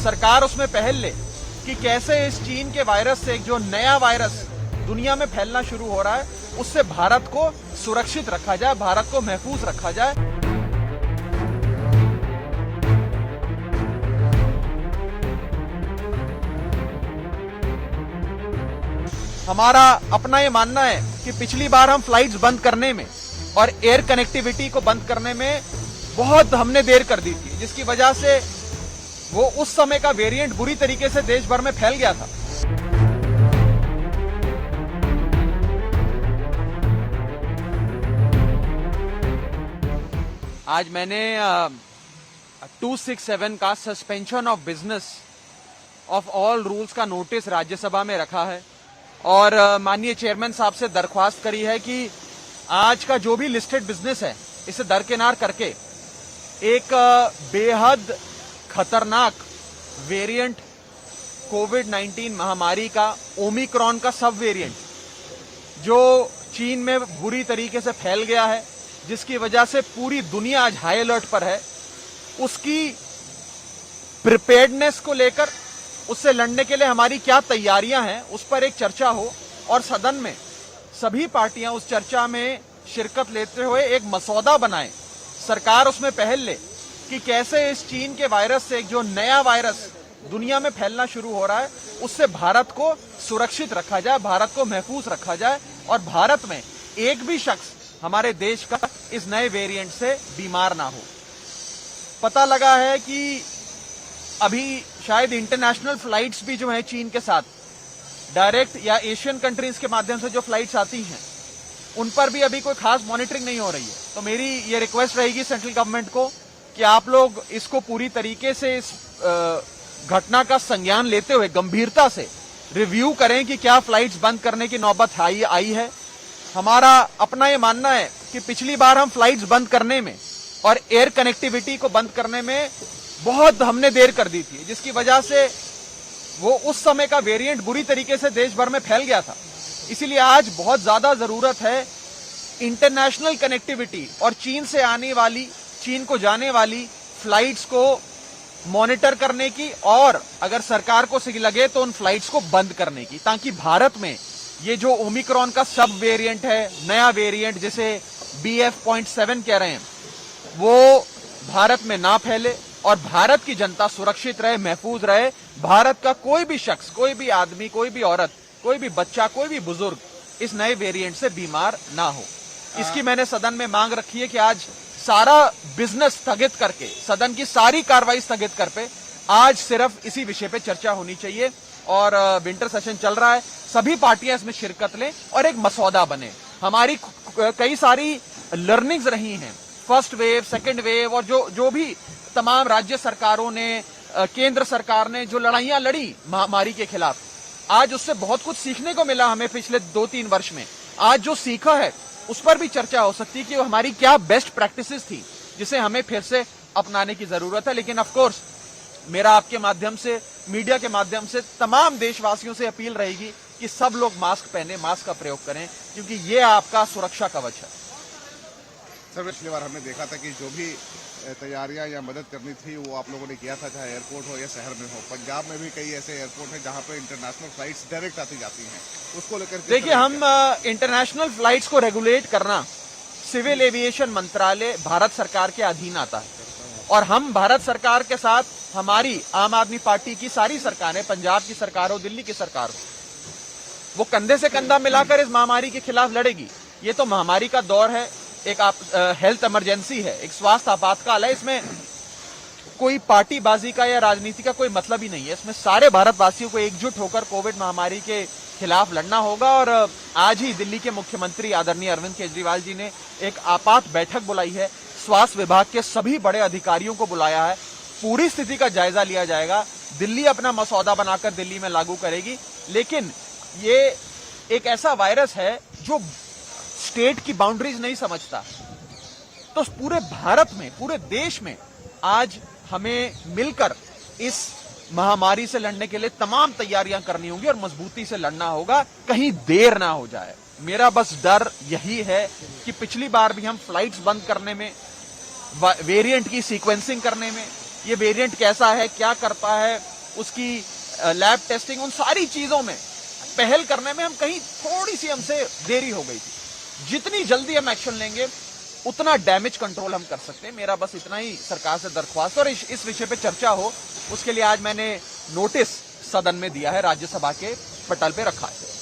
सरकार उसमें पहल ले कि कैसे इस चीन के वायरस से एक जो नया वायरस दुनिया में फैलना शुरू हो रहा है उससे भारत को सुरक्षित रखा जाए, भारत को महफूज रखा जाए। हमारा अपना ये मानना है कि पिछली बार हम फ्लाइट्स बंद करने में और एयर कनेक्टिविटी को बंद करने में बहुत हमने देर कर दी थी, जिसकी वजह से वो उस समय का वेरिएंट बुरी तरीके से देश भर में फैल गया था। आज मैंने 267 का suspension of business of all rules का नोटिस राज्यसभा में रखा है और माननीय चेयरमैन साहब से दरख्वास्त करी है कि आज का जो भी लिस्टेड बिजनेस है इसे दरकिनार करके एक बेहद खतरनाक वेरिएंट कोविड-19 महामारी का ओमिक्रॉन का सब वेरिएंट जो चीन में बुरी तरीके से फैल गया है, जिसकी वजह से पूरी दुनिया आज हाई अलर्ट पर है, उसकी प्रिपेयर्डनेस को लेकर, उससे लड़ने के लिए हमारी क्या तैयारियां हैं, उस पर एक चर्चा हो और सदन में सभी पार्टियां उस चर्चा में शिरकत लेते हुए एक मसौदा बनाएं। सरकार उसमें पहल ले कि कैसे इस चीन के वायरस से एक जो नया वायरस दुनिया में फैलना शुरू हो रहा है उससे भारत को सुरक्षित रखा जाए, भारत को महफूज रखा जाए और भारत में एक भी शख्स हमारे देश का इस नए वेरिएंट से बीमार ना हो। पता लगा है कि अभी शायद इंटरनेशनल फ्लाइट्स भी जो है चीन के साथ डायरेक्ट या एशियन कंट्रीज के माध्यम से जो फ्लाइट्स आती हैं उन पर भी अभी कोई खास मॉनिटरिंग नहीं हो रही है। तो मेरी ये रिक्वेस्ट रहेगी सेंट्रल गवर्नमेंट को कि आप लोग इसको पूरी तरीके से इस घटना का संज्ञान लेते हुए गंभीरता से रिव्यू करें कि क्या फ्लाइट्स बंद करने की नौबत आई है। हमारा अपना ये मानना है कि पिछली बार हम फ्लाइट्स बंद करने में और एयर कनेक्टिविटी को बंद करने में बहुत हमने देर कर दी थी, जिसकी वजह से वो उस समय का वेरिएंट बुरी तरीके से देश भर में फैल गया था। इसीलिए आज बहुत ज्यादा जरूरत है इंटरनेशनल कनेक्टिविटी और चीन से आने वाली, चीन को जाने वाली फ्लाइट्स को मॉनिटर करने की और अगर सरकार को सही लगे तो उन फ्लाइट्स को बंद करने की, ताकि भारत में ये जो ओमिक्रॉन का सब वेरिएंट है, नया वेरिएंट जिसे BF.7 कह रहे हैं, वो भारत में ना फैले और भारत की जनता सुरक्षित रहे, महफूज रहे। भारत का कोई भी शख्स, कोई भी आदमी, कोई भी औरत, कोई भी बच्चा, कोई भी बुजुर्ग इस नए वेरिएंट से बीमार ना हो। इसकी मैंने सदन में मांग रखी है कि आज सारा बिजनेस स्थगित करके, सदन की सारी कार्रवाई स्थगित करके आज सिर्फ इसी विषय पे चर्चा होनी चाहिए। और विंटर सेशन चल रहा है, सभी पार्टियां इसमें शिरकत लें और एक मसौदा बने। हमारी कई सारी लर्निंग्स रही हैं, फर्स्ट वेव, सेकेंड वेव और जो भी तमाम राज्य सरकारों ने, केंद्र सरकार ने जो लड़ाइयां लड़ी महामारी के खिलाफ, आज उससे बहुत कुछ सीखने को मिला हमें पिछले 2-3 वर्ष में। आज जो सीखा है उस पर भी चर्चा हो सकती है कि हमारी क्या बेस्ट प्रैक्टिसेस थी जिसे हमें फिर से अपनाने की जरूरत है। लेकिन ऑफ कोर्स मेरा आपके माध्यम से, मीडिया के माध्यम से तमाम देशवासियों से अपील रहेगी कि सब लोग मास्क पहने, मास्क का प्रयोग करें, क्योंकि ये आपका सुरक्षा कवच है। सर, पिछली बार हमने देखा था कि जो भी तैयारियां या मदद करनी थी वो आप लोगों ने किया था, चाहे एयरपोर्ट हो या शहर में हो। पंजाब में भी कई ऐसे एयरपोर्ट हैं जहां पे इंटरनेशनल फ्लाइट्स डायरेक्ट आती जाती हैं, उसको लेकर देखिए, हम इंटरनेशनल फ्लाइट्स को रेगुलेट करना सिविल एविएशन मंत्रालय भारत सरकार के अधीन आता है और हम भारत सरकार के साथ, हमारी आम आदमी पार्टी की सारी सरकारें, पंजाब की सरकार हो, दिल्ली की सरकार हो, वो कंधे से कंधा मिलाकर इस महामारी के खिलाफ लड़ेगी। ये तो महामारी का दौर है, एक हेल्थ इमरजेंसी है, एक स्वास्थ्य आपातकाल है। इसमें कोई पार्टीबाजी का या राजनीति का कोई मतलब ही नहीं है। इसमें सारे भारतवासियों को एकजुट होकर कोविड महामारी के खिलाफ लड़ना होगा। और आज ही दिल्ली के मुख्यमंत्री आदरणीय अरविंद केजरीवाल जी ने एक आपात बैठक बुलाई है, स्वास्थ्य विभाग के सभी बड़े अधिकारियों को बुलाया है, पूरी स्थिति का जायजा लिया जाएगा। दिल्ली अपना मसौदा बनाकर दिल्ली में लागू करेगी, लेकिन ये एक ऐसा वायरस है जो स्टेट की बाउंड्रीज नहीं समझता। तो पूरे भारत में, पूरे देश में आज हमें मिलकर इस महामारी से लड़ने के लिए तमाम तैयारियां करनी होंगी और मजबूती से लड़ना होगा, कहीं देर ना हो जाए। मेरा बस डर यही है कि पिछली बार भी हम फ्लाइट्स बंद करने में, वेरिएंट की सीक्वेंसिंग करने में, ये वेरिएंट कैसा है, क्या करता है, उसकी लैब टेस्टिंग, उन सारी चीजों में पहल करने में हम कहीं थोड़ी सी हमसे देरी हो गई थी। जितनी जल्दी हम एक्शन लेंगे उतना डैमेज कंट्रोल हम कर सकते हैं। मेरा बस इतना ही सरकार से दरख्वास्त, और इस विषय पे चर्चा हो उसके लिए आज मैंने नोटिस सदन में दिया है, राज्यसभा के पटल पे रखा है।